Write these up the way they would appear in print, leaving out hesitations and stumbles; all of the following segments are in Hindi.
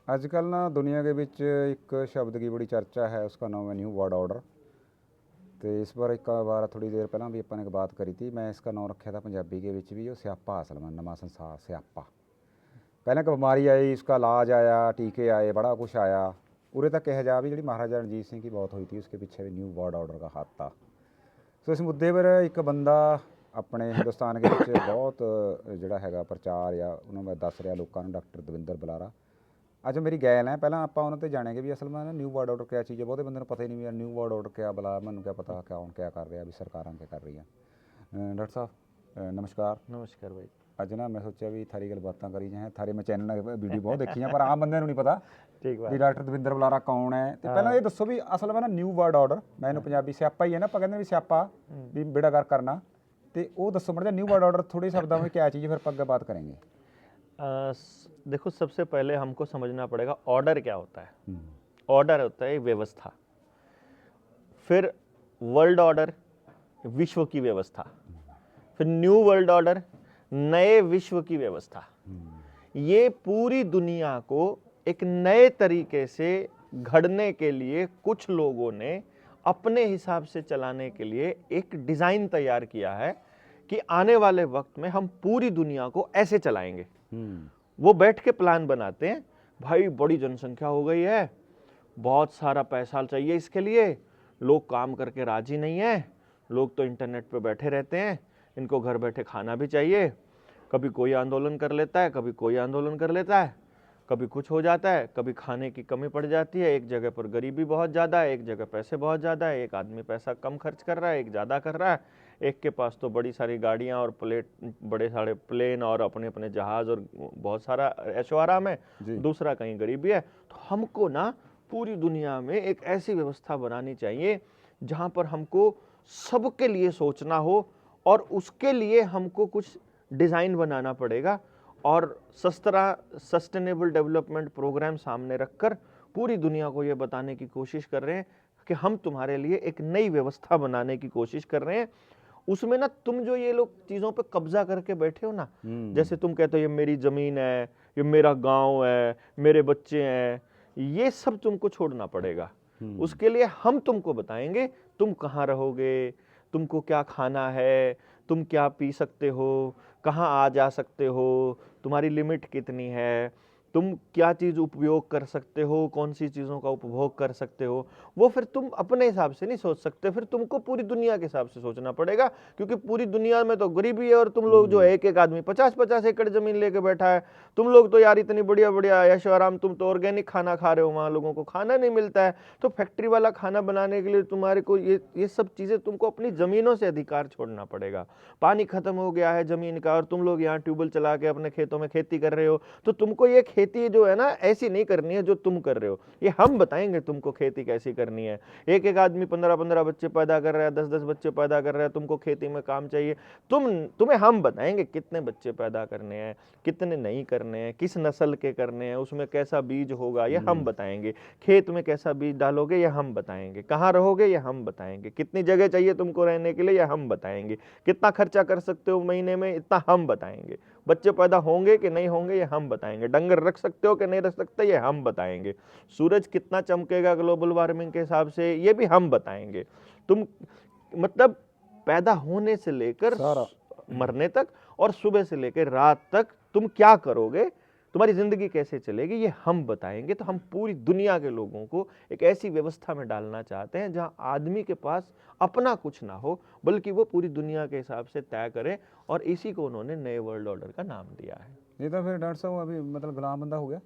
आजकल ना दुनिया के विच एक शब्द की बड़ी चर्चा है, उसका नाम है न्यू वर्ल्ड ऑर्डर। तो इस बार एक बार थोड़ी देर पहला भी अपन ने एक बात करी थी, मैं इसका नाम रखा था पंजाबी के विच भी वो स्यापा असल में नवा संसार स्यापा। पहले एक बीमारी आई, उसका इलाज आया, टीके आए, बड़ा कुछ आया। उरे तक कहा जा भी जी महाराजा रणजीत सिंह की मौत हुई थी, उसके पीछे भी न्यू वर्ल्ड ऑर्डर का हाथ था। सो इस मुद्दे पर एक बंदा अपने हिंदुस्तान के विच बहुत जिहड़ा हैगा प्रचार या उन्होंने दस रहा लोगों को, डॉक्टर दविंदर बलारा। ਅੱਜ ਮੇਰੀ ਗੈਲ ਹੈ, ਪਹਿਲਾਂ ਆਪਾਂ ਉਹਨਾਂ 'ਤੇ ਜਾਣਾਂਗੇ ਵੀ ਅਸਲ में न्यू वर्ल्ड ऑर्डर क्या चीज़ है। बहुते बंदे पता ही नहीं भी यार न्यू वर्ल्ड ऑर्डर क्या, बला मैनू क्या पता कौन क्या कर रहा भी सरकारां क्या कर रही हैं। डॉक्टर साहब नमस्कार। नमस्कार भाई। ਅੱਜ ना मैं सोचा भी थारी गल बातें करी जाए, थारे मैं चैनल वीडियो बहुत देखी हैं पर आम बंदे नहीं पता ठीक भी डॉक्टर दविंदर बलारा कौन है। तो पहले ये दसो भी असल में ना न्यू वर्ल्ड ऑर्डर, मैं इन्हूं पंजाबी स्यापा ही है ना, आप कहते भी स्यापा भी बेड़ा गर्क करना, तो वो दसो मड़ा न्यू वर्ल्ड ऑर्डर थोड़ी शब्दों में क्या चीज़ है, फिर आप आगे बात करेंगे। देखो सबसे पहले हमको समझना पड़ेगा ऑर्डर क्या होता है। ऑर्डर होता है व्यवस्था, फिर वर्ल्ड ऑर्डर विश्व की व्यवस्था, फिर न्यू वर्ल्ड ऑर्डर नए विश्व की व्यवस्था। ये पूरी दुनिया को एक नए तरीके से घड़ने के लिए कुछ लोगों ने अपने हिसाब से चलाने के लिए एक डिजाइन तैयार किया है कि आने वाले वक्त में हम पूरी दुनिया को ऐसे चलाएंगे। वो बैठ के प्लान बनाते हैं, भाई बड़ी जनसंख्या हो गई है, बहुत सारा पैसा चाहिए इसके लिए, लोग काम करके राजी नहीं है, लोग तो इंटरनेट पे बैठे रहते हैं, इनको घर बैठे खाना भी चाहिए। कभी कोई आंदोलन कर लेता है, कभी कोई आंदोलन कर लेता है, कभी कुछ हो जाता है, कभी खाने की कमी पड़ जाती है, एक जगह पर गरीबी बहुत ज़्यादा है, एक जगह पैसे बहुत ज़्यादा है, एक आदमी पैसा कम खर्च कर रहा है, एक ज़्यादा कर रहा है, एक के पास तो बड़ी सारी गाड़ियाँ और बड़े सारे प्लेन और अपने अपने जहाज़ और बहुत सारा ऐशो आराम है, दूसरा कहीं गरीबी है। तो हमको ना पूरी दुनिया में एक ऐसी व्यवस्था बनानी चाहिए जहाँ पर हमको सबके लिए सोचना हो और उसके लिए हमको कुछ डिज़ाइन बनाना पड़ेगा और सस्टेनेबल डेवलपमेंट प्रोग्राम सामने रखकर पूरी दुनिया को ये बताने की कोशिश कर रहे हैं कि हम तुम्हारे लिए एक नई व्यवस्था बनाने की कोशिश कर रहे हैं। उसमें ना तुम जो ये लोग चीज़ों पे कब्जा करके बैठे हो ना, जैसे तुम कहते हो ये मेरी ज़मीन है, ये मेरा गांव है, मेरे बच्चे हैं, ये सब तुमको छोड़ना पड़ेगा। उसके लिए हम तुमको बताएंगे तुम कहाँ रहोगे, तुमको क्या खाना है, तुम क्या पी सकते हो, कहाँ आ जा सकते हो, तुम्हारी लिमिट कितनी है, तुम क्या चीज़ उपयोग कर सकते हो, कौन सी चीज़ों का उपभोग कर सकते हो, वो फिर तुम अपने हिसाब से नहीं सोच सकते, फिर तुमको पूरी दुनिया के हिसाब से सोचना पड़ेगा। क्योंकि पूरी दुनिया में तो गरीबी है और तुम लोग जो एक एक आदमी 50-50 एकड़ जमीन लेके बैठा है, तुम लोग तो यार इतनी बढ़िया बढ़िया ऐशो आराम, तुम तो ऑर्गेनिक खाना खा रहे हो, वहाँ लोगों को खाना नहीं मिलता है। तो फैक्ट्री वाला खाना बनाने के लिए तुम्हारे को ये सब चीज़ें तुमको अपनी ज़मीनों से अधिकार छोड़ना पड़ेगा। पानी खत्म हो गया है ज़मीन का और तुम लोग यहाँ ट्यूबवेल चला के अपने खेतों में खेती कर रहे हो, तो तुमको ये खेती जो है ना ऐसी नहीं करनी है जो तुम कर रहे हो, ये हम बताएंगे तुमको खेती कैसी करनी है। एक एक आदमी 15-15 बच्चे पैदा कर रहा है, 10-10 बच्चे पैदा कर रहा है, तुमको खेती में काम चाहिए, तुम्हें हम बताएंगे कितने बच्चे पैदा करने हैं, कितने नहीं करने हैं, किस नस्ल के करने हैं, उसमें कैसा बीज होगा ये हम बताएंगे, खेत में कैसा बीज डालोगे ये हम बताएंगे, कहाँ रहोगे ये हम बताएंगे, कितनी जगह चाहिए तुमको रहने के लिए ये हम बताएंगे, कितना खर्चा कर सकते हो महीने में इतना हम बताएंगे, बच्चे पैदा होंगे कि नहीं होंगे ये हम बताएंगे, डंगर रख सकते हो कि नहीं रख सकते ये हम बताएंगे, सूरज कितना चमकेगा ग्लोबल वार्मिंग के हिसाब से ये भी हम बताएंगे। तुम मतलब पैदा होने से लेकर मरने तक और सुबह से लेकर रात तक तुम क्या करोगे, तुम्हारी जिंदगी कैसे चलेगी ये हम बताएंगे। तो हम पूरी दुनिया के लोगों को एक ऐसी व्यवस्था में डालना चाहते हैं जहां आदमी के पास अपना कुछ ना हो, बल्कि वो पूरी दुनिया के हिसाब से तय करे, और इसी को उन्होंने नए वर्ल्ड ऑर्डर का नाम दिया है। ये तो फिर डॉक्टर साहब अभी मतलब गुलाम बंदा हो गया।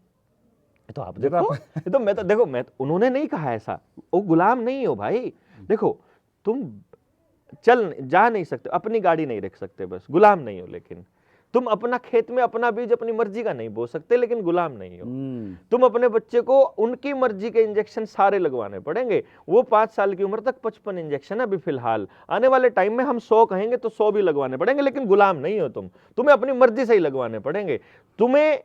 तो आप देखो, ये तो मैं तो देखो, उन्होंने नहीं कहा ऐसा, वो गुलाम नहीं हो भाई। देखो तुम जा नहीं सकते, अपनी गाड़ी नहीं रख सकते, बस गुलाम नहीं हो। लेकिन तुम अपना खेत में अपना बीज अपनी मर्जी का नहीं बो सकते, लेकिन गुलाम नहीं हो। तुम अपने बच्चे को उनकी मर्जी के इंजेक्शन सारे लगवाने पड़ेंगे। वो 5 साल की उम्र तक 55 इंजेक्शन है अभी फिलहाल, आने वाले टाइम में हम 100 कहेंगे तो 100 भी लगवाने पड़ेंगे, लेकिन गुलाम नहीं हो तुम, तुम्हें अपनी मर्जी से ही लगवाने पड़ेंगे। तुम्हें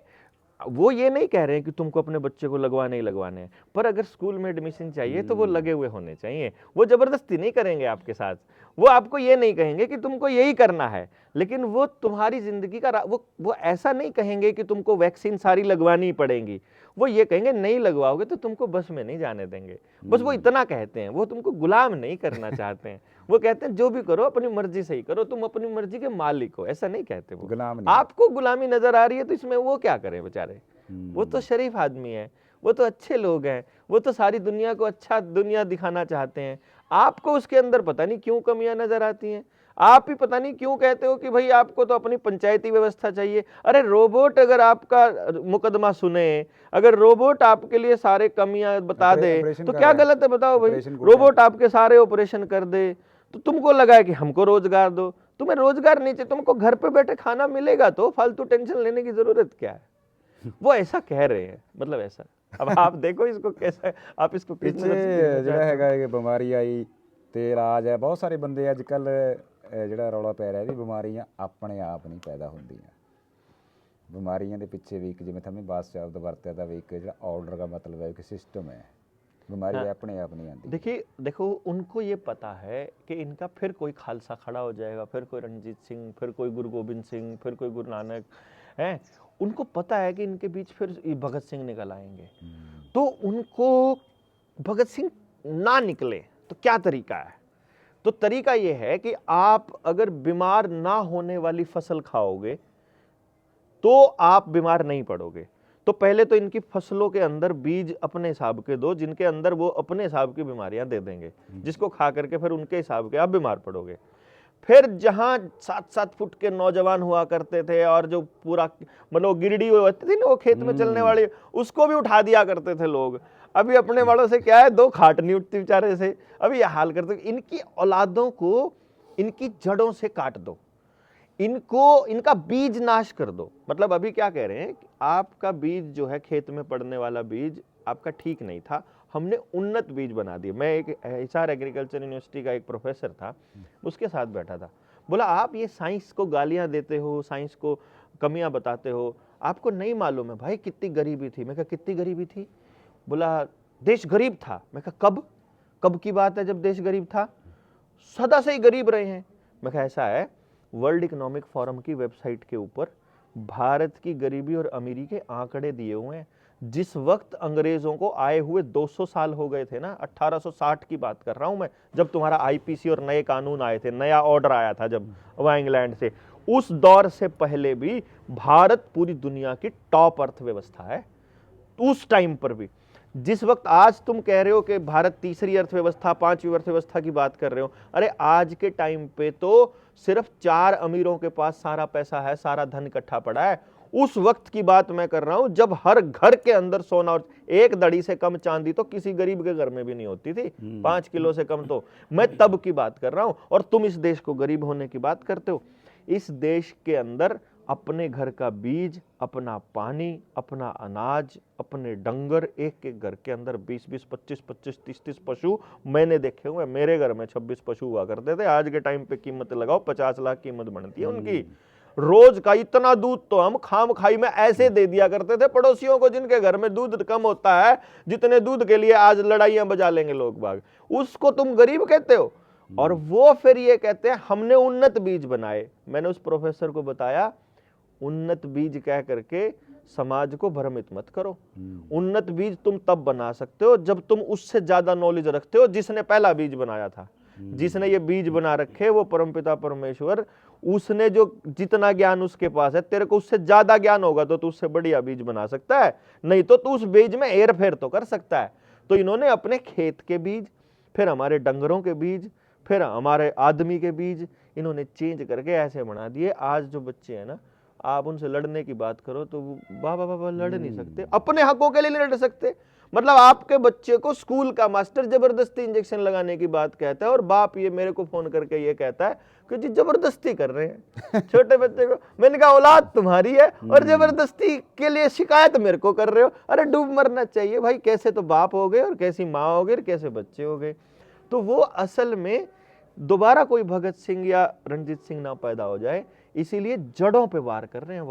वो ये नहीं कह रहे हैं कि तुमको अपने बच्चे को लगवाने ही लगवाने हैं, पर अगर स्कूल में एडमिशन चाहिए तो वो लगे हुए होने चाहिए, वो जबरदस्ती नहीं करेंगे आपके साथ, वो आपको ये नहीं कहेंगे कि तुमको यही करना है, लेकिन वो तुम्हारी जिंदगी का वो ऐसा नहीं कहेंगे कि तुमको वैक्सीन सारी लगवानी पड़ेंगी, वो ये कहेंगे नहीं लगवाओगे तो तुमको बस में नहीं जाने देंगे। बस वो इतना कहते हैं, वो तुमको गुलाम नहीं करना चाहते हैं। वो कहते हैं जो भी करो अपनी मर्जी से ही करो, तुम अपनी मर्जी के मालिक हो, ऐसा नहीं कहते वो। गुलाम नहीं। आपको गुलामी नजर आ रही है तो इसमें वो क्या करें बेचारे, वो तो शरीफ आदमी है, वो तो अच्छे लोग हैं, वो तो सारी दुनिया को अच्छा दुनिया दिखाना चाहते हैं। आपको उसके अंदर पता नहीं क्यों कमियां नजर आती हैं। आप ही पता नहीं क्यों कहते हो कि भाई आपको तो अपनी पंचायती व्यवस्था चाहिए। अरे रोबोट अगर आपका मुकदमा सुने, अगर रोबोट आपके लिए सारे कमियां बता दे ऑपरेशन तो कर क्या रहा है। गलत है बताओ भाई। ऑपरेशन को रोबोट आपके सारे ऑपरेशन कर दे तो तुमको लगा है कि हमको रोजगार दो। तुम्हें रोजगार नहीं चाहिए, तुमको घर पे बैठे खाना मिलेगा तो फालतू टेंशन लेने की जरूरत क्या है। वो ऐसा कह रहे हैं, मतलब ऐसा। अब आप देखो इसको कैसा, आप इसको किस नज़र से देखना ਪਿੱਛੇ ਜਿਹੜਾ चाहते हो? ਹੈਗਾ ਇਹ ਬਿਮਾਰੀ ਆਈ ਤੇ ਇਲਾਜ ਹੈ, ਬਹੁਤ ਸਾਰੇ ਬੰਦੇ ਅੱਜ ਕੱਲ ਜਿਹੜਾ ਰੌਲਾ ਪੈ ਰਿਹਾ ਵੀ ਬਿਮਾਰੀਆਂ ਆਪਣੇ ਆਪ ਨਹੀਂ ਪੈਦਾ ਹੁੰਦੀਆਂ। ਬਿਮਾਰੀਆਂ ਦੇ ਪਿੱਛੇ ਵੀ ਇੱਕ ਜਿਵੇਂ ਤੁਹਾਨੂੰ ਬਾਸ ਸ਼ਬਦ ਵਰਤਿਆ ਤਾਂ ਵੀ ਇੱਕ ਜਿਹੜਾ ਆਰਡਰ ਦਾ ਮਤਲਬ ਹੈ ਕਿ ਸਿਸਟਮ ਹੈ, ਬਿਮਾਰੀ ਆਪਣੇ ਆਪ ਨਹੀਂ ਆਉਂਦੀ। देखिए देखो उनको ये पता है कि इनका फिर कोई खालसा खड़ा हो जाएगा, फिर कोई रणजीत सिंह, फिर कोई गुरु गोविंद सिंह, फिर कोई गुरु नानक है। उनको पता है कि इनके बीच फिर ये भगत सिंह निकल आएंगे। तो उनको भगत सिंह ना निकले तो क्या तरीका है? तो तरीका ये है कि आप अगर बीमार ना होने वाली फसल खाओगे तो आप बीमार नहीं पड़ोगे। तो पहले तो इनकी फसलों के अंदर बीज अपने हिसाब के दो, जिनके अंदर वो अपने हिसाब की बीमारियां दे देंगे, जिसको खा करके फिर उनके हिसाब के आप बीमार पड़ोगे। फिर जहां 7-7 फुट के नौजवान हुआ करते थे और जो पूरा मतलब गिरडी होती थी ना वो खेत में चलने वाली, उसको भी उठा दिया करते थे लोग। अभी अपने बड़ों से क्या है, 2 खाट नहीं उठती बेचारे से, अभी यह हाल करते। इनकी औलादों को इनकी जड़ों से काट दो, इनको इनका बीज नाश कर दो। मतलब अभी क्या कह रहे हैं कि आपका बीज जो है खेत में पड़ने वाला बीज आपका ठीक नहीं था, हमने उन्नत बीज बना दिए। मैं एक हिसार एग्रीकल्चर यूनिवर्सिटी का एक प्रोफेसर था, उसके साथ बैठा था। बोला आप ये साइंस को गालियां देते हो, साइंस को कमियां बताते हो, आपको नहीं मालूम है भाई कितनी गरीबी थी। मैं कहा कितनी गरीबी थी? बोला देश गरीब था। मैं कहा कब कब की बात है जब देश गरीब था? सदा से ही गरीब रहे हैं। मैं कहा ऐसा है, वर्ल्ड इकोनॉमिक फोरम की वेबसाइट के ऊपर भारत की गरीबी और अमीरी के आंकड़े दिए हुए हैं। जिस वक्त अंग्रेजों को आए हुए 200 साल हो गए थे ना, 1860 की बात कर रहा हूं मैं, जब तुम्हारा आईपीसी और नए कानून आए थे, नया ऑर्डर आया था जब वहां इंग्लैंड से, उस दौर से पहले भी भारत पूरी दुनिया की टॉप अर्थव्यवस्था है। उस टाइम पर भी, जिस वक्त आज तुम कह रहे हो कि भारत तीसरी अर्थव्यवस्था, 5वीं अर्थव्यवस्था की बात कर रहे हो, अरे आज के टाइम पे तो सिर्फ 4 अमीरों के पास सारा पैसा है, सारा धन इकट्ठा पड़ा है। उस वक्त की बात मैं कर रहा हूं जब हर घर के अंदर सोना, और 1 दड़ी से कम चांदी तो किसी गरीब के घर में भी नहीं होती थी, 5 किलो से कम तो। मैं तब की बात कर रहा हूं, और तुम इस देश को गरीब होने की बात करते हो। इस देश के अंदर अपने घर का बीज, अपना पानी, अपना अनाज, अपने डंगर, एक घर के अंदर 20-20, 25-25, 30-30 पशु मैंने देखे हुए। मेरे घर में 26 पशु हुआ करते थे। आज के टाइम पे कीमत लगाओ 50 लाख कीमत बनती है उनकी। रोज का इतना दूध तो हम खाम खाई में ऐसे दे दिया करते थे पड़ोसियों को, जिनके घर में दूध कम होता है, जितने दूध के लिए आज लड़ाइयां बजा लेंगे लोग बाग, उसको तुम गरीब कहते हो। और वो फिर ये कहते हैं हमने उन्नत बीज बनाए। मैंने उस प्रोफेसर को बताया, उन्नत बीज कह करके समाज को भ्रमित मत करो। उन्नत बीज तुम तब बना सकते हो जब तुम उससे ज्यादा नॉलेज रखते हो जिसने पहला बीज बनाया था। जिसने ये बीज बना रखे वो परमपिता परमेश्वर, उसने जो जितना ज्ञान उसके पास है, तेरे को उससे ज्यादा ज्ञान होगा तो तू उससे बढ़िया बीज बना सकता है, नहीं तो तू उस बीज में हेर फेर तो कर सकता है। तो इन्होंने अपने खेत के बीज, फिर हमारे डंगरों के बीज, फिर हमारे आदमी के बीज, इन्होंने चेंज करके ऐसे बना दिए। आज जो बच्चे हैं ना, आप उनसे लड़ने की बात करो तो बाबा बाबा लड़ नहीं सकते, अपने हकों के लिए नहीं लड़ सकते। मतलब आपके बच्चे को स्कूल का मास्टर जबरदस्ती इंजेक्शन लगाने की बात कहता है, और बाप ये मेरे को फोन करके ये कहता है कि जी जबरदस्ती कर रहे हैं छोटे बच्चे को। मैंने कहा औलाद तुम्हारी है और जबरदस्ती के लिए शिकायत मेरे को कर रहे हो। अरे डूब मरना चाहिए भाई, कैसे तो बाप हो गए और कैसी माँ हो गई और कैसे बच्चे हो गए। तो वो असल में दोबारा कोई भगत सिंह या रणजीत सिंह ना पैदा हो जाए, इसीलिए जड़ों पे वार कर रहे हैं।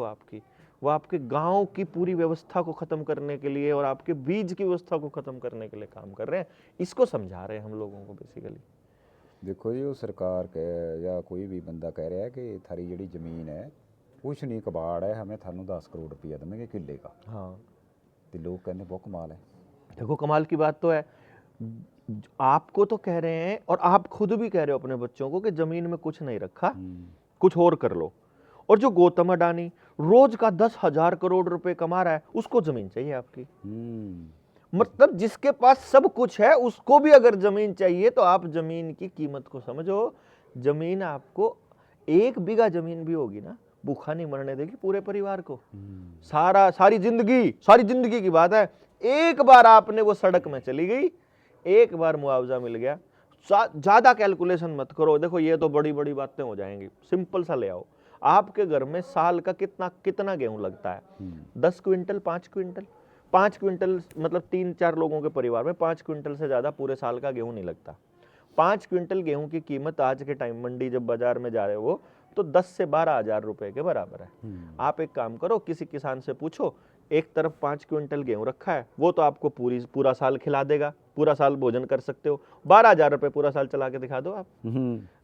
वो आपके गांव की पूरी व्यवस्था को खत्म करने के लिए और आपके बीज की व्यवस्था को खत्म करने के लिए काम कर रहे हैं। इसको समझा रहे हैं हम लोगों को बेसिकली। देखो जी, वो सरकार के या कोई भी बंदा कह रहा है कि थारी जी जमीन है कुछ नहीं कबाड़ है, हमें थानू 10 करोड़ रुपया देंगे किले का। हाँ, ਤੇ ਲੋਕ ਕਹਿੰਦੇ ਬਹੁਤ ਕਮਾਲ ਹੈ। देखो कमाल की बात तो है, आपको तो कह रहे हैं और आप खुद भी कह रहे हो अपने बच्चों को कि जमीन में कुछ नहीं रखा, कुछ और कर लो। और जो गौतम अडानी रोज का 10,000 करोड़ रुपए कमा रहा है, उसको जमीन चाहिए आपकी। मतलब जिसके पास सब कुछ है उसको भी अगर जमीन चाहिए तो आप जमीन की कीमत को समझो। जमीन आपको 1 बीघा जमीन भी होगी ना, भूखा नहीं मरने देगी पूरे परिवार को। सारी जिंदगी की बात है, एक बार आपने वो सड़क में चली गई, एक बार मुआवजा मिल गया। ज्यादा कैलकुलेशन मत करो। देखो ये तो बड़ी बड़ी बातें हो जाएंगी, सिंपल सा ले आओ। आपके घर में साल का कितना गेहूं लगता है? 10 क्विंटल, 5 क्विंटल? 5 क्विंटल मतलब 3-4 लोगों के परिवार में 5 क्विंटल से ज्यादा पूरे साल का गेहूं नहीं लगता। 5 क्विंटल गेहूं की कीमत आज के टाइम मंडी जब बाजार में जा रहे हो तो 10 से 12 हजार रुपए के बराबर है। आप एक काम करो, किसी किसान से पूछो, एक तरफ 5 क्विंटल गेहूं रखा है, वो तो आपको पूरा साल खिला देगा, पूरा साल भोजन कर सकते हो। 12,000 रुपए पूरा साल चला के दिखा दो, आप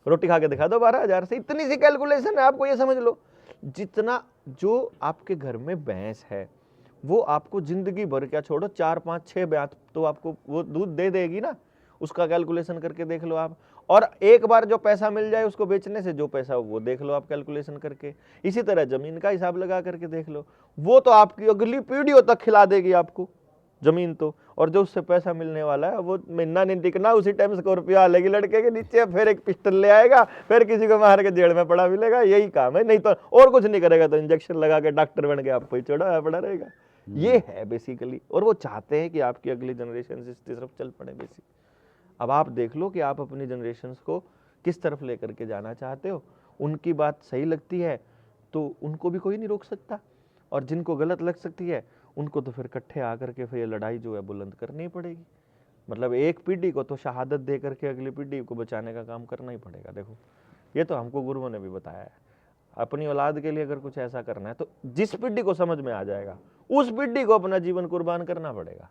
रोटी खा के दिखा दो 12,000 से। इतनी सी कैलकुलेशन है, आपको ये समझ लो। जितना जो आपके घर में भैंस है वो आपको जिंदगी भर, क्या छोड़ो 4, 5, 6 ब्यात तो आपको वो दूध दे देगी ना। उसका कैलकुलेशन करके देख लो आप। और एक बार जो पैसा मिल जाए उसको बेचने से जो पैसा वो देख लो आप कैलकुलेशन करके। इसी तरह जमीन का हिसाब लगा करके देख लो, वो तो आपकी अगली पीढ़ियों तक खिला देगी आपको जमीन तो। और जो उससे पैसा मिलने वाला है वो महीना नहीं टिकना, उसी टाइम स्कॉर्पियो आ लेगी लड़के के नीचे, फिर एक पिस्टल ले आएगा, फिर किसी को मार के जेल में पड़ा मिलेगा। यही काम है, नहीं तो और कुछ नहीं करेगा। तो इंजेक्शन लगा के डॉक्टर बन के आपको ही चढ़ा पड़ा रहेगा। ये है बेसिकली। और वो चाहते हैं कि आपकी अगली जनरेशन इस तरफ चल पड़े बेसिक। अब आप देख लो कि आप अपनी जनरेशन को किस तरफ लेकर के जाना चाहते हो। उनकी बात सही लगती है तो उनको भी कोई नहीं रोक सकता, और जिनको गलत लग सकती है उनको तो फिर इकट्ठे आकर के फिर ये लड़ाई जो है बुलंद करनी पड़ेगी। मतलब एक पीढ़ी को तो शहादत दे करके अगली पीढ़ी को बचाने का काम करना ही पड़ेगा। देखो ये तो हमको गुरुओं ने भी बताया है। अपनी औलाद के लिए अगर कुछ ऐसा करना है तो जिस पीढ़ी को समझ में आ जाएगा उस पीढ़ी को अपना जीवन कुर्बान करना पड़ेगा।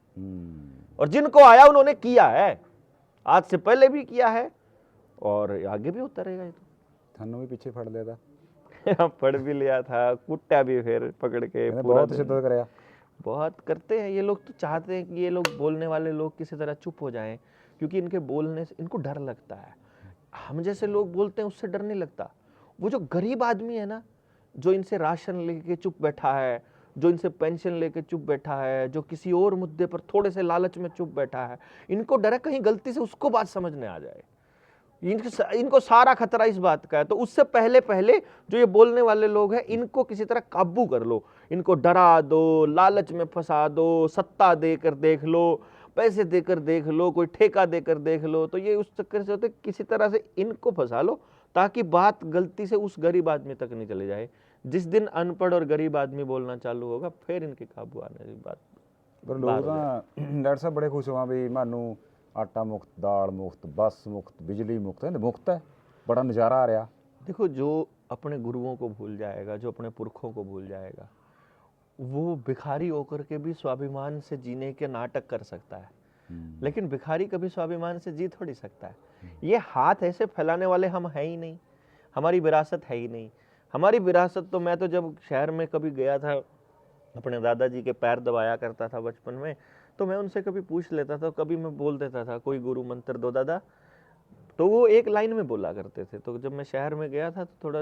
और जिनको आया उन्होंने किया है, आज से पहले भी किया है और आगे भी होता रहेगा। ये तो थानू भी पीछे फड़ लिया था पढ़ भी लिया था, कुट्टा भी फिर पकड़ के बहुत शिद्दत कराया। बहुत करते हैं ये लोग। तो चाहते हैं कि ये लोग बोलने वाले लोग किसी तरह चुप हो जाएं, क्योंकि इनके बोलने से इनको डर लगता है। हम जैसे लोग बोलते हैं उससे डर नहीं लगता। वो जो गरीब आदमी है ना, जो इनसे राशन लेके चुप बैठा है, जो इनसे पेंशन लेके चुप बैठा है, जो किसी और मुद्दे पर थोड़े से लालच में चुप बैठा है, इनको डर है कहीं गलती से उसको बात समझ में आ जाए। इनको सारा खतरा इस बात का है। तो उससे पहले जो ये बोलने वाले लोग हैं इनको किसी तरह काबू कर लो, इनको डरा दो, लालच में फंसा दो, सत्ता देकर देख लो, पैसे देकर देख लो, कोई ठेका देकर देख लो। तो ये उस चक्कर से होते किसी तरह से इनको फंसा लो ताकि बात गलती से उस गरीब आदमी तक नहीं चले जाए। जिस दिन अनपढ़ और गरीब आदमी बोलना चालू होगा फिर इनके काबू आने की बात। पर लोग डॉक्टर साहब बड़े खुश हुआ भी मानू आटा मुक्त, दाल मुक्त, बस मुक्त, बिजली मुक्त है, मुक्त है, बड़ा नज़ारा आ रहा। देखो जो अपने गुरुओं को भूल जाएगा, जो अपने पुरखों को भूल जाएगा, वो भिखारी होकर के भी स्वाभिमान से जीने के नाटक कर सकता है। लेकिन भिखारी कभी स्वाभिमान से जी थोड़ी सकता है। ये हाथ ऐसे फैलाने वाले हम है ही नहीं, हमारी विरासत है ही नहीं। हमारी विरासत तो, मैं तो जब शहर में कभी गया था, अपने दादाजी के पैर दबाया करता था बचपन में, तो मैं उनसे कभी पूछ लेता था, कभी मैं बोल देता था कोई गुरु मंत्र दो दादा, तो वो एक लाइन में बोला करते थे। तो जब मैं शहर में गया था तो थोड़ा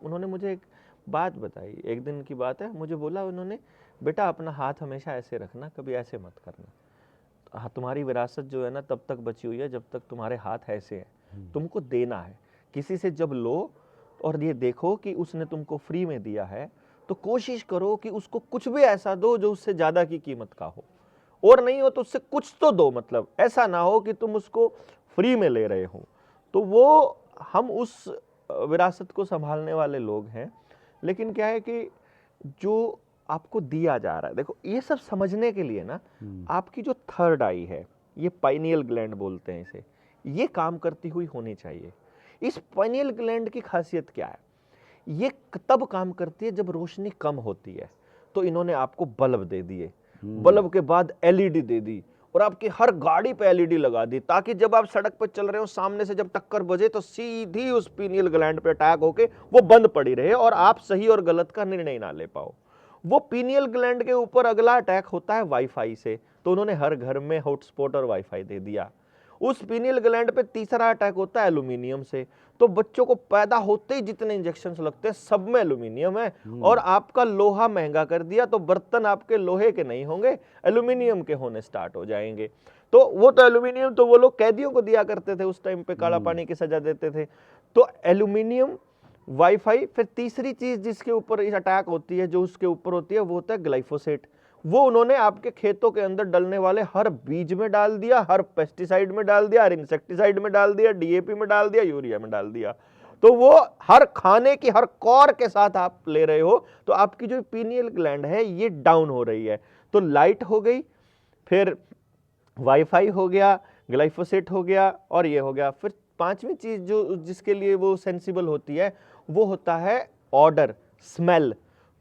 उन्होंने मुझे एक बात बताई। एक दिन की बात है, मुझे बोला उन्होंने, बेटा अपना हाथ हमेशा ऐसे रखना, कभी ऐसे मत करना। तुम्हारी विरासत जो है ना तब तक बची हुई है जब तक तुम्हारे हाथ ऐसे हैं। तुमको देना है किसी से, जब लो और ये देखो कि उसने तुमको फ्री में दिया है तो कोशिश करो कि उसको कुछ भी ऐसा दो जो उससे ज्यादा की कीमत का हो, और नहीं हो तो उससे कुछ तो दो। मतलब ऐसा ना हो कि तुम उसको फ्री में ले रहे हो। तो वो हम उस विरासत को संभालने वाले लोग हैं। लेकिन क्या है कि जो आपको दिया जा रहा है, देखो ये सब समझने के लिए ना आपकी जो थर्ड आई है, ये पाइनियल ग्लैंड बोलते हैं इसे, ये काम करती हुई होनी चाहिए। इस पाइनियल ग्लैंड की खासियत क्या है? ये तब काम करती है जब रोशनी कम होती है। तो इन्होंने आपको बल्ब दे दिए, बल्ब के बाद एलईडी दे दी, और आपकी हर गाड़ी पे एलईडी लगा दी, ताकि जब आप सड़क पर चल रहे हो सामने से जब टक्कर बजे तो सीधी उस पीनियल ग्लैंड पे अटैक होके वो बंद पड़ी रहे और आप सही और गलत का निर्णय ना ले पाओ। वो पीनियल ग्लैंड के ऊपर अगला अटैक होता है वाईफाई से, तो उन्होंने हर घर में हॉटस्पॉट और वाईफाई दे दिया। उस पीनियल ग्लैंड पे तीसरा अटैक होता है एल्यूमिनियम से, तो बच्चों को पैदा होते ही जितने इंजेक्शन लगते हैं सब में एल्यूमिनियम है, और आपका लोहा महंगा कर दिया तो बर्तन आपके लोहे के नहीं होंगे, एल्यूमिनियम के होने स्टार्ट हो जाएंगे। तो वो तो एल्यूमिनियम तो वो लोग कैदियों को दिया करते थे उस टाइम पे, काला पानी की सजा देते थे। तो एल्यूमिनियम, वाईफाई, फिर तीसरी चीज जिसके ऊपर अटैक होती है, जो उसके ऊपर होती है, वो होता है ग्लाइफोसेट। वो उन्होंने आपके खेतों के अंदर डलने वाले हर बीज में डाल दिया, हर पेस्टिसाइड में डाल दिया, हर इंसेक्टिसाइड में डाल दिया, डीएपी में डाल दिया, यूरिया में डाल दिया। तो वो हर खाने की हर कौर के साथ आप ले रहे हो, तो आपकी जो पीनियल ग्लैंड है ये डाउन हो रही है। तो लाइट हो गई, फिर वाईफाई हो गया, ग्लाइफोसेट हो गया, और ये हो गया। फिर पांचवी चीज जो जिसके लिए वो सेंसिबल होती है वो होता है ऑडर, स्मेल।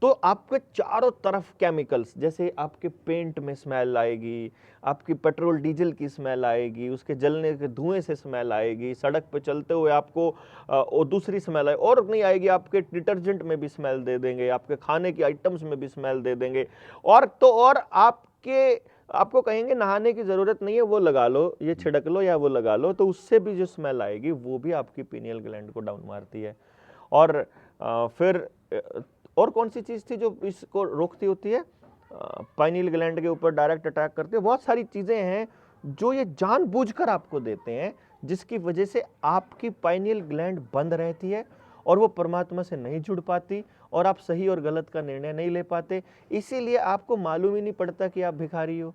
तो आपके चारों तरफ केमिकल्स, जैसे आपके पेंट में स्मेल आएगी, आपकी पेट्रोल डीजल की स्मेल आएगी, उसके जलने के धुएं से स्मेल आएगी, सड़क पे चलते हुए आपको और दूसरी स्मेल आए, और नहीं आएगी, आपके डिटर्जेंट में भी स्मेल दे देंगे, आपके खाने की आइटम्स में भी स्मेल दे देंगे, और तो और आपको कहेंगे नहाने की जरूरत नहीं है, वो लगा लो, ये छिड़क लो या वो लगा लो, तो उससे भी जो स्मेल आएगी वो भी आपकी पीनियल ग्लैंड को डाउन मारती है। और फिर और कौन सी चीज थी जो इसको रोकती होती है, पाइनियल ग्लैंड के ऊपर डायरेक्ट अटैक करती है। बहुत सारी चीजें हैं जो ये जानबूझकर आपको देते हैं, जिसकी वजह से आपकी पाइनियल ग्लैंड बंद रहती है और वो परमात्मा से नहीं जुड़ पाती, और आप सही और गलत का निर्णय नहीं ले पाते। इसीलिए आपको मालूम ही नहीं पड़ता कि आप भिखारी हो,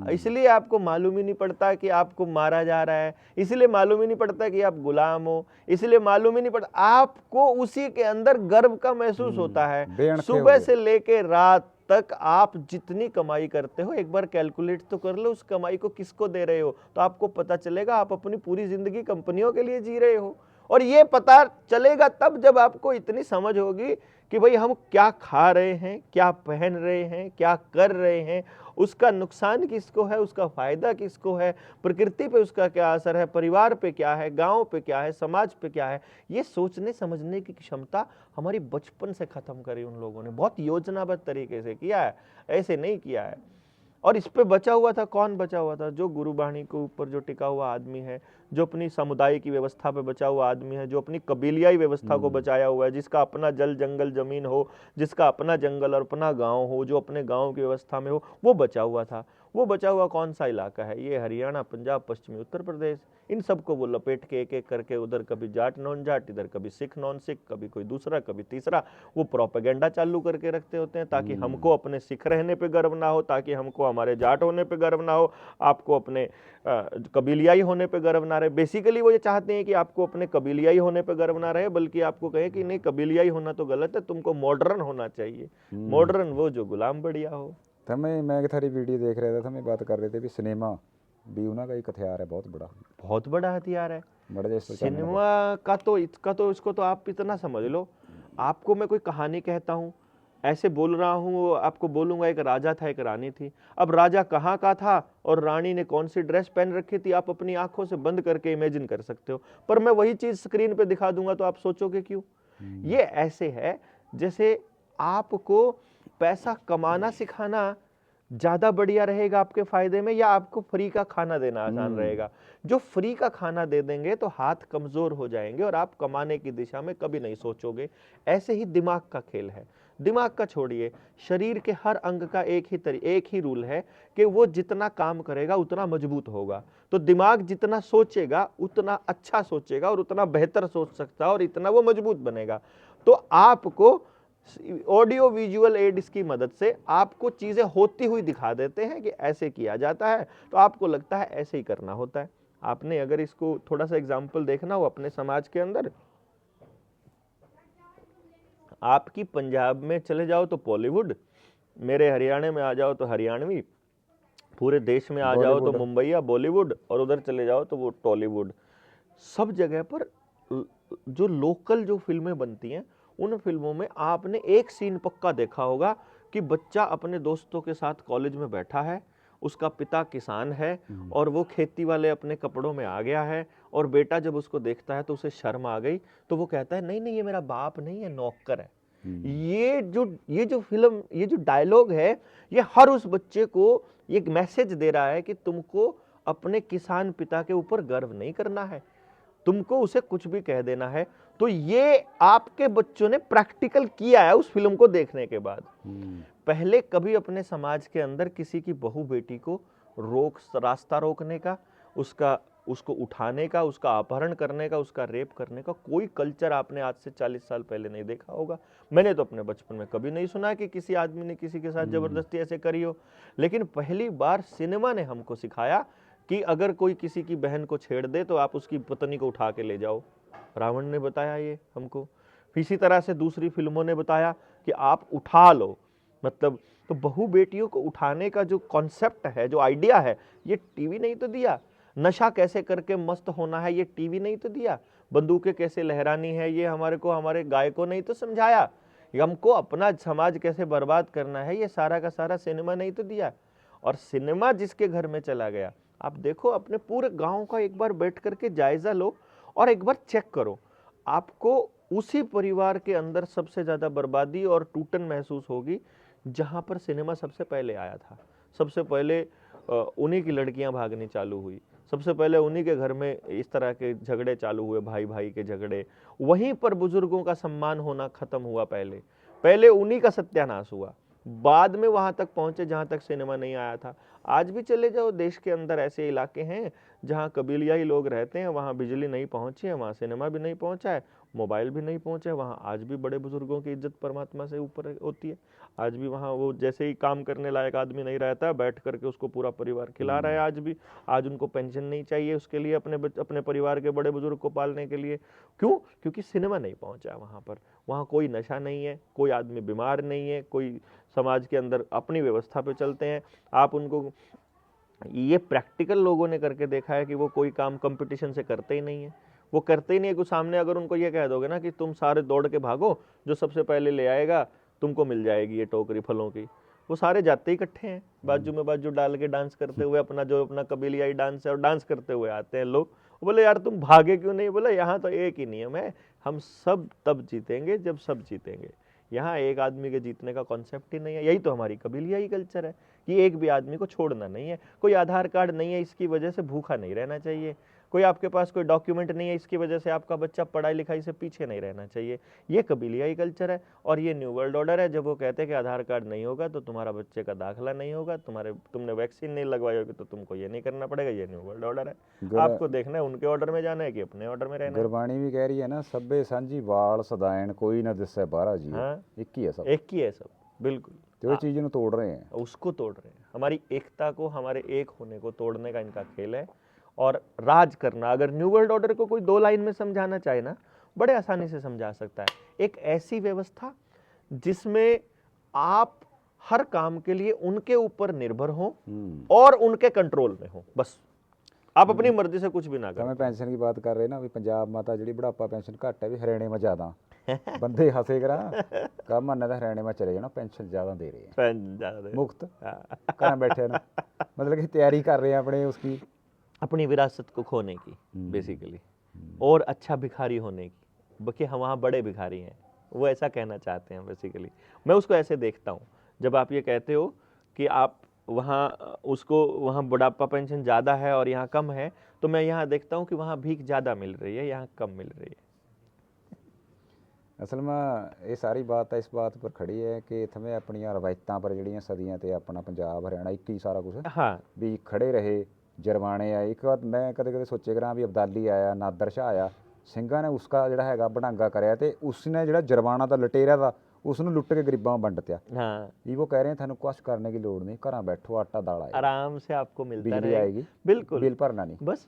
इसलिए आपको मालूम ही नहीं पड़ता कि आपको मारा जा रहा है, इसलिए मालूम ही नहीं पड़ता कि आप गुलाम हो, इसलिए मालूम ही नहीं पड़ता, आपको उसी के अंदर गर्व का महसूस होता है। सुबह से लेके रात तक आप जितनी कमाई करते हो, एक बार कैलकुलेट तो कर लो उस कमाई को किसको दे रहे हो, तो आपको पता चलेगा आप अपनी पूरी जिंदगी कंपनियों के लिए जी रहे हो। और ये पता चलेगा तब जब आपको इतनी समझ होगी कि भाई हम क्या खा रहे हैं, क्या पहन रहे हैं, क्या कर रहे हैं, उसका नुकसान किसको है, उसका फायदा किसको है, प्रकृति पे उसका क्या असर है, परिवार पे क्या है, गांव पे क्या है, समाज पे क्या है। ये सोचने समझने की क्षमता हमारी बचपन से खत्म करी उन लोगों ने, बहुत योजनाबद्ध तरीके से किया है, ऐसे नहीं किया है। और इस पे बचा हुआ था, कौन बचा हुआ था? जो गुरुबाणी के ऊपर जो टिका हुआ आदमी है, जो अपनी समुदाय की व्यवस्था पे बचा हुआ आदमी है, जो अपनी कबीलियाई व्यवस्था को बचाया हुआ है, जिसका अपना जल जंगल जमीन हो, जिसका अपना जंगल और अपना गांव हो, जो अपने गांव की व्यवस्था में हो, वो बचा हुआ था। वो बचा हुआ कौन सा इलाका है? ये हरियाणा, पंजाब, पश्चिमी उत्तर प्रदेश। इन सबको वो लपेट के एक एक करके, उधर कभी जाट नॉन जाट, इधर कभी सिख नॉन सिख, कभी कोई दूसरा, कभी तीसरा, वो प्रोपेगेंडा चालू करके रखते होते हैं, ताकि हमको अपने सिख रहने पे गर्व ना हो, ताकि हमको हमारे जाट होने पे गर्व ना हो, आपको अपने कबीलियाई होने पे गर्व ना रहे। बेसिकली वो ये चाहते हैं कि आपको अपने कबीलियाई होने पे गर्व ना रहे, बल्कि आपको कहे कि नहीं, कबीलियाई होना तो गलत है, तुमको मॉडर्न होना चाहिए। मॉडर्न वो जो गुलाम बढ़िया हो। था मैं थारी वीडियो देख रहा था, मैं बात कर रहे थे भी सिनेमा भी उन्होंने का एक हथियार है, बहुत बड़ा हथियार है बड़ा जैसे सिनेमा का। तो इसको तो आप इतना समझ लो, आपको मैं कोई कहानी कहता हूँ, ऐसे बोल रहा हूँ, आपको बोलूंगा एक राजा था, एक रानी थी। अब राजा कहाँ का था और रानी ने कौन सी ड्रेस पहन रखी थी, आप अपनी आंखों से बंद करके इमेजिन कर सकते हो, पर मैं वही चीज स्क्रीन पे दिखा दूंगा तो आप सोचोगे क्यों? ये ऐसे है जैसे आपको पैसा कमाना सिखाना ज्यादा बढ़िया रहेगा आपके फायदे में, या आपको फ्री का खाना देना आसान रहेगा? जो फ्री का खाना दे देंगे तो हाथ कमजोर हो जाएंगे और आप कमाने की दिशा में कभी नहीं सोचोगे। ऐसे ही दिमाग का खेल है। दिमाग का छोड़िए, शरीर के हर अंग का एक ही रूल है कि वो जितना काम करेगा उतना मजबूत होगा। तो दिमाग जितना सोचेगा उतना अच्छा सोचेगा और उतना बेहतर सोच सकता है और इतना वो मजबूत बनेगा। तो आपको ऑडियो विजुअल एड्स की मदद से आपको चीजें होती हुई दिखा देते हैं कि ऐसे किया जाता है, तो आपको लगता है ऐसे ही करना होता है। आपने अगर इसको थोड़ा सा एग्जाम्पल देखना हो अपने समाज के अंदर, आपकी पंजाब में चले जाओ तो बॉलीवुड, मेरे हरियाणा में आ जाओ तो हरियाणवी, पूरे देश में आ जाओ तो मुंबईया बॉलीवुड, और उधर चले जाओ तो वो टॉलीवुड। सब जगह पर जो लोकल जो फिल्में बनती हैं, उन फिल्मों में आपने एक सीन पक्का देखा होगा कि बच्चा अपने दोस्तों के साथ कॉलेज में बैठा है, उसका पिता किसान है और वो खेती वाले अपने कपड़ों में आ गया है, और बेटा जब उसको देखता है तो उसे शर्म आ गई, तो वो कहता है नहीं नहीं, ये मेरा बाप नहीं है, नौकर है। ये जो फिल्म, ये जो डायलॉग है, ये हर उस बच्चे को एक मैसेज दे रहा है कि तुमको अपने किसान पिता के ऊपर गर्व नहीं करना है, तुमको उसे कुछ भी कह देना है। तो ये आपके बच्चों ने प्रैक्टिकल किया है उस फिल्म को देखने के बाद। पहले कभी अपने समाज के अंदर किसी की बहू बेटी को रास्ता रोकने का, उसको उठाने का, उसका अपहरण करने का, उसका रेप करने का कोई कल्चर आपने आज से 40 साल पहले नहीं देखा होगा। मैंने तो अपने बचपन में कभी नहीं सुना कि किसी आदमी ने किसी के साथ जबरदस्ती ऐसे करी हो। लेकिन पहली बार सिनेमा ने हमको सिखाया कि अगर कोई किसी की बहन को छेड़ दे तो आप उसकी पत्नी को उठा के ले जाओ। रावण ने बताया ये हमको। इसी तरह से दूसरी फिल्मों ने बताया कि आप उठा लो, मतलब तो बहू बेटियों को उठाने का जो कॉन्सेप्ट है, जो आइडिया है, ये टीवी नहीं तो दिया। नशा कैसे करके मस्त होना है, ये टीवी नहीं तो दिया। बंदूकें कैसे लहरानी है, ये हमारे गायकों नहीं तो समझाया। हमको अपना समाज कैसे बर्बाद करना है, ये सारा का सारा सिनेमा नहीं तो दिया। और सिनेमा जिसके घर में चला गया, आप देखो अपने पूरे गांव का एक बार बैठ करके जायजा लो और एक बार चेक करो, आपको उसी परिवार के अंदर सबसे ज्यादा बर्बादी और टूटन महसूस होगी जहां पर सिनेमा सबसे पहले आया था। सबसे पहले उन्हीं की लड़कियां भागनी चालू हुई, सबसे पहले उन्हीं के घर में इस तरह के झगड़े चालू हुए, भाई भाई के झगड़े। वहीं पर बुजुर्गों का सम्मान होना खत्म हुआ। पहले उन्हीं का सत्यानाश हुआ, बाद में वहां तक पहुंचे जहां तक सिनेमा नहीं आया था। आज भी चले जाओ, देश के अंदर ऐसे इलाके हैं जहां कबीलियाई लोग रहते हैं, वहां बिजली नहीं पहुंची है, वहां सिनेमा भी नहीं पहुंचा है, मोबाइल भी नहीं पहुंचा है। वहां आज भी बड़े बुजुर्गों की इज्जत परमात्मा से ऊपर होती है। आज भी वहां वो जैसे ही काम करने लायक आदमी नहीं रहता, बैठ करके उसको पूरा परिवार खिला रहा है। आज भी, आज उनको पेंशन नहीं चाहिए उसके लिए, अपने परिवार के बड़े बुजुर्ग को पालने के लिए। क्यों? क्योंकि सिनेमा नहीं पहुंचा है वहां पर। वहां कोई नशा नहीं है, कोई आदमी बीमार नहीं है, कोई समाज के अंदर अपनी व्यवस्था पे चलते हैं। आप उनको, ये प्रैक्टिकल लोगों ने करके देखा है कि वो कोई काम कंपटीशन से करते ही नहीं है। वो करते ही नहीं है। कुछ सामने अगर उनको ये कह दोगे ना कि तुम सारे दौड़ के भागो, जो सबसे पहले ले आएगा तुमको मिल जाएगी ये टोकरी फलों की, वो सारे जाते ही इकट्ठे हैं, बाजू में बाजू डाल के डांस करते हुए, अपना कबीलियाई डांस है और डांस करते हुए आते हैं लोग। बोले यार तुम भागे क्यों नहीं? बोले यहाँ तो एक ही नियम है, हम सब तब जीतेंगे जब सब जीतेंगे। यहाँ एक आदमी के जीतने का कॉन्सेप्ट ही नहीं है। यही तो हमारी कबीलियाई कल्चर है कि एक भी आदमी को छोड़ना नहीं है। कोई आधार कार्ड नहीं है, इसकी वजह से भूखा नहीं रहना चाहिए। कोई आपके पास कोई डॉक्यूमेंट नहीं है, इसकी वजह से आपका बच्चा पढ़ाई लिखाई से पीछे नहीं रहना चाहिए। ये कबीलियाई कल्चर है। और ये न्यू वर्ल्ड ऑर्डर है, जब वो कहते हैं कि आधार कार्ड नहीं होगा तो तुम्हारा बच्चे का दाखिला नहीं होगा, तुमने वैक्सीन नहीं लगवाई होगी तो तुमको ये नहीं करना पड़ेगा। ये न्यू वर्ल्ड ऑर्डर है। आपको देखना है उनके ऑर्डर में जाना है कि अपने ऑर्डर में रहना है। गुरबाणी भी कह रही है ना, सब्बे सांझी वाल सदायन कोई ना दिसे बाहरा जी। हाँ, एक ही है सब, एक ही है सब, बिल्कुल। तो ये चीज़ तोड़ रहे हैं, उसको तोड़ रहे हैं। हमारी एकता को, हमारे एक होने को तोड़ने का इनका खेल है। और राज करना, अगर न्यू वर्ल्ड ऑर्डर को कोई 2 लाइन में समझाना चाहे ना, बड़े आसानी से समझा सकता है। एक ऐसी व्यवस्था जिसमें आप हर काम के लिए उनके ऊपर निर्भर हो और उनके कंट्रोल में हो, बस आप अपनी मर्जी से कुछ भी ना करो। पेंशन की बात कर रहे ना, भी पंजाब माता जी बुढ़ापा पेंशन घट है, भी हरियाणे में ज़्यादा बंदे हंसे करा कब मन्ना हरियाणे में चले जाना, पेंशन ज़्यादा दे रहे हैं मुफ्त घर बैठे ना, मतलब कि तैयारी कर रहे हैं अपने उसकी, अपनी विरासत को खोने की बेसिकली, और अच्छा भिखारी होने की। बाकी हम वहाँ बड़े भिखारी हैं, वो ऐसा कहना चाहते हैं बेसिकली। मैं उसको ऐसे देखता हूँ, जब आप ये कहते हो कि आप वहाँ बुढ़ापा पेंशन ज़्यादा है और यहाँ कम है, तो मैं यहाँ देखता हूँ कि वहाँ भीख ज़्यादा मिल रही है, यहाँ कम मिल रही है। असल में ये सारी बात इस बात पर खड़ी है कि इतने अपन रवायतों पर जड़ियाँ सदियाँ ते अपना पंजाब हरियाणा एक ही सारा कुछ हाँ भी खड़े रहे, जरवाने आए। एक बात मैं कदे कदे सोचे करा भी अब्दाली आया, नादर शाह आया, ਸਿੰਘਾਂ ने उसका ਜਿਹੜਾ ਹੈਗਾ ਬਣਾਂਗਾ ਕਰਿਆ ਤੇ ਉਸਨੇ ਜਿਹੜਾ ਜਰਵਾਣਾ ਦਾ ਲਟੇਰਾ ਦਾ उसਨੂੰ लुट के गरीबां वंडत्या। हाँ, ये वो कह रहे हैं थानू कुछ करने की लोड़ नहीं, घरां बैठो, आटा दाल आएगा, आराम से आपको मिलता बिजली रहेगा। आएगी, बिल्कुल, बिल भरना नहीं, बस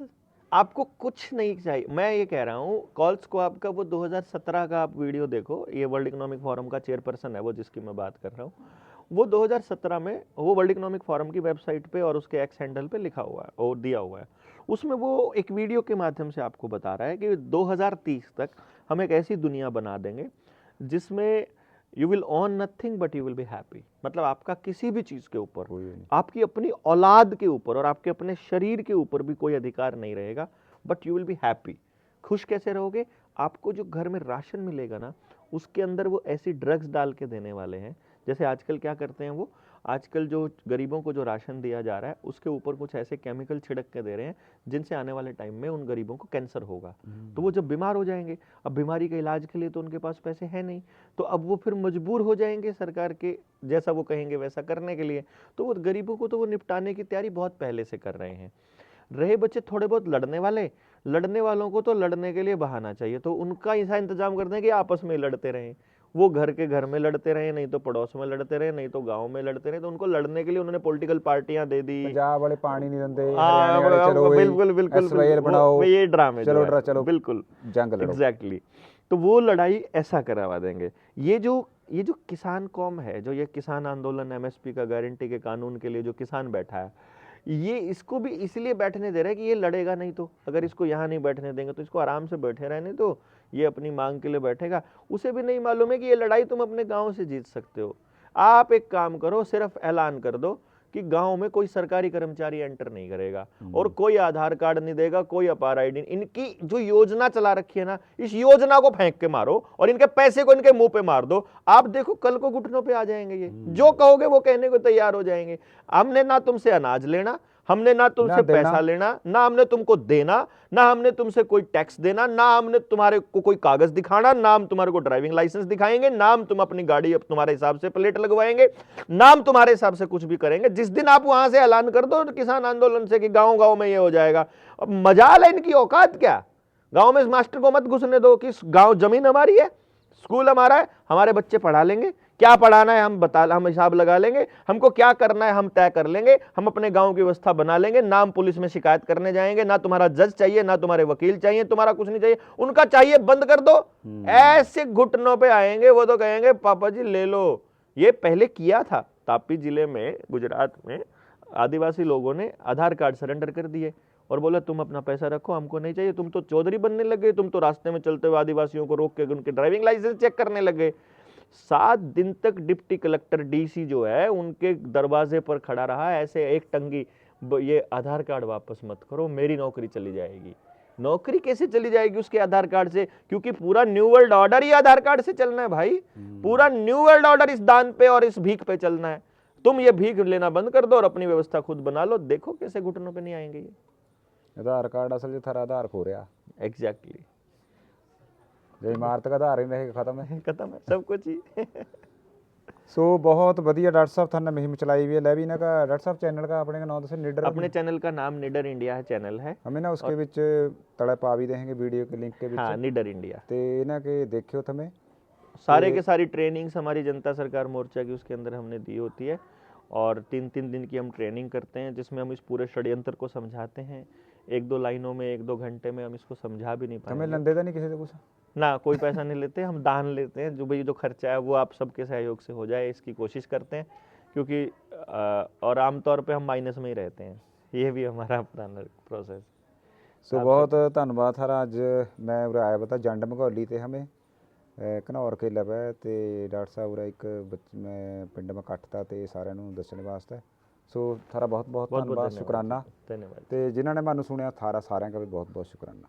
आपको कुछ नहीं चाहिए। मैं ये कह रहा हूँ, कॉल्स को आपका वो 2017 का आप वीडियो देखो, ये वर्ल्ड इकोनॉमिक फोरम का चेयरपर्सन है वो, जिसकी मैं बात कर रहा हूँ, वो 2017 में वो वर्ल्ड इकोनॉमिक फोरम की वेबसाइट पे और उसके एक्स हैंडल पे लिखा हुआ है और दिया हुआ है। उसमें वो एक वीडियो के माध्यम से आपको बता रहा है कि 2030 तक हम एक ऐसी दुनिया बना देंगे जिसमें you will own nothing but you will be happy. मतलब आपका किसी भी चीज के ऊपर, आपकी अपनी औलाद के ऊपर और आपके अपने शरीर के ऊपर भी कोई अधिकार नहीं रहेगा, but you will be happy. खुश कैसे रहोगे? आपको जो घर में राशन मिलेगा ना, उसके अंदर वो ऐसी ड्रग्स डाल के देने वाले हैं। जैसे आजकल क्या करते हैं वो, आजकल जो गरीबों को जो राशन दिया जा रहा है उसके ऊपर कुछ ऐसे केमिकल छिड़क के दे रहे हैं जिनसे आने वाले टाइम में उन गरीबों को कैंसर होगा। तो वो जब बीमार हो जाएंगे, अब बीमारी के इलाज के लिए तो उनके पास पैसे हैं नहीं, तो अब वो फिर मजबूर हो जाएंगे सरकार के जैसा वो कहेंगे वैसा करने के लिए। तो वो गरीबों को तो वो निपटाने की तैयारी बहुत पहले से कर रहे हैं। रहे बच्चे थोड़े बहुत लड़ने वाले, लड़ने वालों को तो लड़ने के लिए बहाना चाहिए, तो उनका ऐसा इंतजाम कर दें कि आपस में लड़ते रहें। वो घर के घर में लड़ते रहे, नहीं तो पड़ोस में लड़ते रहे, नहीं तो गांव में लड़ते रहे। तो उनको लड़ने के लिए उन्होंने पॉलिटिकल पार्टियां दे दी। पंजाब वाले पानी नहीं देते, हाँ, हरियाणा वाले चलो बिल्कुल बिल्कुल SYL बनाओ, वो ये ड्रामे चलो जो है, चलो बिल्कुल जंग लड़ो। एग्जैक्टली। तो वो लड़ाई ऐसा करवा देंगे। ये जो किसान कौम है, जो ये किसान आंदोलन, MSP का गारंटी के कानून के लिए जो किसान बैठा है, ये इसको भी इसलिए बैठने दे रहा है कि ये लड़ेगा नहीं, तो अगर इसको यहाँ नहीं बैठने देंगे तो इसको आराम से बैठे रहने तो ये अपनी मांग के लिए बैठेगा। उसे भी नहीं मालूम है कि ये लड़ाई तुम अपने गांव से जीत सकते हो। आप एक काम करो, सिर्फ ऐलान कर दो कि गांव में कोई सरकारी कर्मचारी एंटर नहीं करेगा और कोई आधार कार्ड नहीं देगा, कोई अपार ID। इनकी जो योजना चला रखी है ना, इस योजना को फेंक के मारो और इनके पैसे को इनके मुंह पे मार दो। आप देखो कल को घुटनों पे आ जाएंगे ये, जो कहोगे वो कहने को तैयार हो जाएंगे। हमने ना तुमसे अनाज लेना, हमने ना तुमसे पैसा लेना, ना हमने तुमको देना, ना हमने तुमसे कोई टैक्स देना, ना हमने तुम्हारे को कोई कागज दिखाना, ना हम तुम्हारे को ड्राइविंग लाइसेंस दिखाएंगे, ना हम तुम अपनी गाड़ी अब तुम्हारे हिसाब से प्लेट लगवाएंगे, ना हम तुम्हारे हिसाब से कुछ भी करेंगे। जिस दिन आप वहां से ऐलान कर दो किसान आंदोलन से कि गांव गांव में ये हो जाएगा, अब मजाल है इनकी औकात क्या। गांव में इस मास्टर को मत घुसने दो कि गांव जमीन हमारी है, स्कूल हमारा है, हमारे बच्चे पढ़ा लेंगे, क्या पढ़ाना है हम हिसाब लगा लेंगे, हमको क्या करना है हम तय कर लेंगे, हम अपने गांव की व्यवस्था बना लेंगे। ना हम पुलिस में शिकायत करने जाएंगे, ना तुम्हारा जज चाहिए, ना तुम्हारे वकील चाहिए, तुम्हारा कुछ नहीं चाहिए, उनका चाहिए बंद कर दो। ऐसे घुटनों पे आएंगे वो, तो कहेंगे पापा जी ले लो। ये पहले किया था तापी जिले में, गुजरात में आदिवासी लोगों ने आधार कार्ड सरेंडर कर दिए और बोला तुम अपना पैसा रखो, हमको नहीं चाहिए। तुम तो चौधरी बनने लग गए, तुम तो रास्ते में चलते हुए आदिवासियों को रोक के उनके ड्राइविंग लाइसेंस चेक करने लग गए। 7 दिन तक डिप्टी कलेक्टर DC जो है उनके दरवाजे पर खड़ा रहा, ऐसे एक टंगी, ये आधार कार्ड वापस मत करो, मेरी नौकरी चली जाएगी। नौकरी कैसे चली जाएगी उसके आधार कार्ड से? क्योंकि पूरा न्यू वर्ल्ड ऑर्डर ही आधार कार्ड से चलना है भाई। पूरा न्यू वर्ल्ड ऑर्डर इस दान पे और इस भीख पे चलना है। तुम ये भीख लेना बंद कर दो और अपनी व्यवस्था खुद बना लो, देखो कैसे घुटनों पे नहीं आएंगे ये। आधार कार्ड असल जो थारा आधार खो रहा, एग्जैक्टली। जो इमारत का आधार ही नहीं खत्म है, खत्म है सब कुछ ही। सो बहुत बढ़िया डॉक्टर साहब थाने मुहिम चलाई हुई है। ले भी ना का डॉक्टर साहब चैनल का अपने का नाम दसे, निडर अपने चैनल का नाम निडर इंडिया है, चैनल है। हमें ना उसके विच तले पा भी देंगे वीडियो के लिंक के विच। हाँ, निडर इंडिया ते ना के देखियो थमें सारे के सारी ट्रेनिंग्स हमारी जनता सरकार मोर्चा की उसके अंदर हमने दी होती है और 3-3 दिन की हम ट्रेनिंग करते हैं जिसमें हम इस पूरे षड्यंत्र को समझाते हैं। 1-2 लाइनों में 1-2 घंटे में हम इसको समझा भी नहीं हमें पाएंगे। लंदे तो नहीं किसी से कुछ ना कोई पैसा नहीं लेते, हम दान लेते हैं। जो भाई जो खर्चा है वो आप सबके सहयोग से हो जाए इसकी कोशिश करते हैं, क्योंकि और आमतौर पे हम माइनस में ही रहते हैं। ये भी हमारा अपना प्रोसेस। सो बहुत धन्यवाद सर। अज मैं उरे आया पता जंड मघौली ते हमें घनौर के लवे ते डॉक्टर साहब उरे एक मैं पिंड में कट्ठता ते सारिਆਂ ਨੂੰ ਦੱਸਣ ਵਾਸਤੇ। सो थारा बहुत बहुत धन्यवाद, शुकराना। धन्यवाद। ते जिन्होंने मैनू सुनिया थारा सारिਆਂ का भी बहुत बहुत शुकराना।